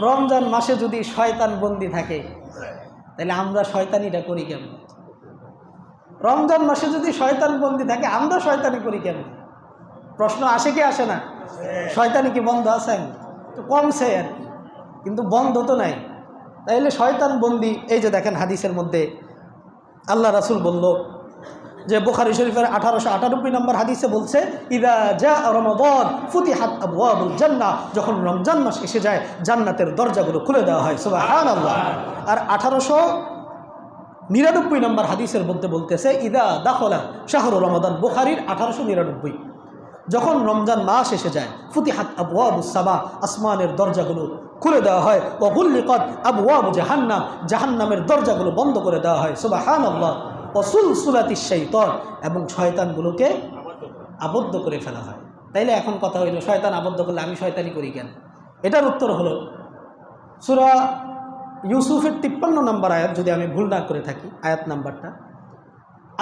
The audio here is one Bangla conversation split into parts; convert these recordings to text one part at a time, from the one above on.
রমজান মাসে যদি শয়তান বন্দি থাকে তাহলে আমরা শয়তানিটা করি কেমন? রমজান মাসে যদি শয়তান বন্দি থাকে আমরা শয়তানি করি কেমন? প্রশ্ন আসে কি আসে না? শয়তানি কি বন্ধ আছে? তো কমছে আর কি, কিন্তু বন্ধ তো নাই। তাইলে শয়তান বন্দি, এই যে দেখেন হাদিসের মধ্যে আল্লাহ রাসূল বলল যে বুখারী শরীফের 1898 নম্বর হাদিসে বলছে, ইদা জা রমাদান ফুতিহাত আবওয়াবুল জান্নাহ, যখন রমজান মাস এসে যায় জান্নাতের দরজাগুলো খুলে দেওয়া হয়। সুবহানাল্লাহ। আর 1899 নম্বর হাদিসের মধ্যে বলতেছে, ইদা দাখলা শাহরু রমাদান, বুখারীর 1899, যখন রমজান মাস এসে যায় ফুতিহাত আবওয়াবুস সামা, আসমানের দরজাগুলো খুলে দেওয়া হয়, ওয়া গুল্লিকাত আবওয়াবু জাহান্নাম, জাহান্নামের দরজাগুলো বন্ধ করে দেওয়া হয়। সুবহানাল্লাহ। ওয়াসুলসুলাতিশ শাইতান, এবং শয়তানগুলোকে আবদ্ধ করে ফেলা হয়। তাইলে এখন কথা হইল, শয়তান আবদ্ধ করলে আমি শয়তানি করি কেন? এটার উত্তর হলো সূরা ইউসুফের 53 নম্বর আয়াত, যদি আমি ভুল না করে থাকি আয়াত নাম্বারটা,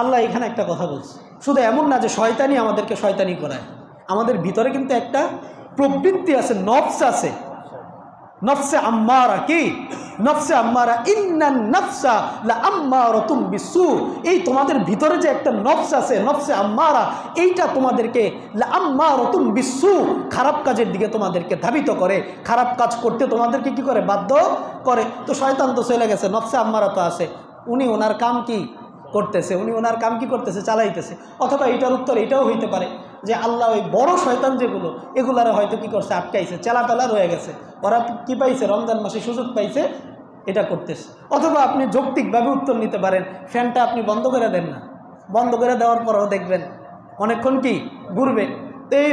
আল্লাহ এখানে একটা কথা বলছে। শুধু এমন না যে শয়তানি আমাদেরকে শয়তানি করায়, আমাদের ভিতরে কিন্তু একটা প্রবৃত্তি আছে, নফস আছে, নফসে আম্মারা। কি নফসে আম্মারা? ইন্নান নাফসা লা আম্মারাতুম বিসু, এই তোমাদের ভিতরে যে একটা নফস আছে, নফসে আম্মারা, এইটা তোমাদেরকে লা আম্মারাতুম বিসু, খারাপ কাজের দিকে তোমাদেরকে ধাবিত করে, খারাপ কাজ করতে তোমাদেরকে কি করে? বাধ্য করে। তো শয়তান তো চলে গেছে, নফসে আম্মারা তো আছে, উনি ওনার কাম কি করতেছে? উনি ওনার কাম কি করতেছে? চালাইতেছে। অথবা এইটার উত্তর এটাও হইতে পারে যে আল্লাহ ওই বড় শয়তান যেগুলো, এগুলারে হয়তো কি করছে? আটকাইছে, চেলাপেলা রয়ে গেছে, ওরা কি পাইছে? রমজান মাসে সুযোগ পাইছে, এটা করতেছে। অথবা আপনি যৌক্তিকভাবে উত্তর নিতে পারেন, ফ্যানটা আপনি বন্ধ করে দেন না, বন্ধ করে দেওয়ার পরেও দেখবেন অনেকক্ষণ কি ঘুরবে। তো এই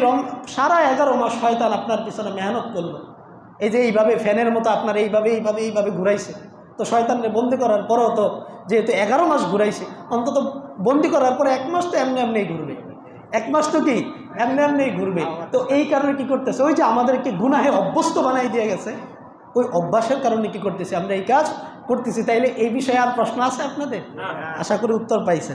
সারা 11 মাস শয়তান আপনার পিছনে মেহনত করলো, এই যে এইভাবে ফ্যানের মতো আপনার এইভাবে ঘুরাইছে। তো শয়তানকে বন্দি করার পরেও তো যেহেতু 11 মাস ঘুরাইছে, অন্তত বন্দি করার পরে 1 মাস তো এমনি ঘুরবে, 1 মাস তো কি এমনি ঘুরবে। তো এই কারণে কি করতেছে? ওই যে আমাদেরকে গুনাহে অভ্যস্ত বানাই দিয়ে গেছে, ওই অভ্যাসের কারণে কি করতেছি? আমরা এই কাজ করতেছি। তাইলে এই বিষয়ে আর প্রশ্ন আছে আপনাদের? আশা করি উত্তর পাইছেন।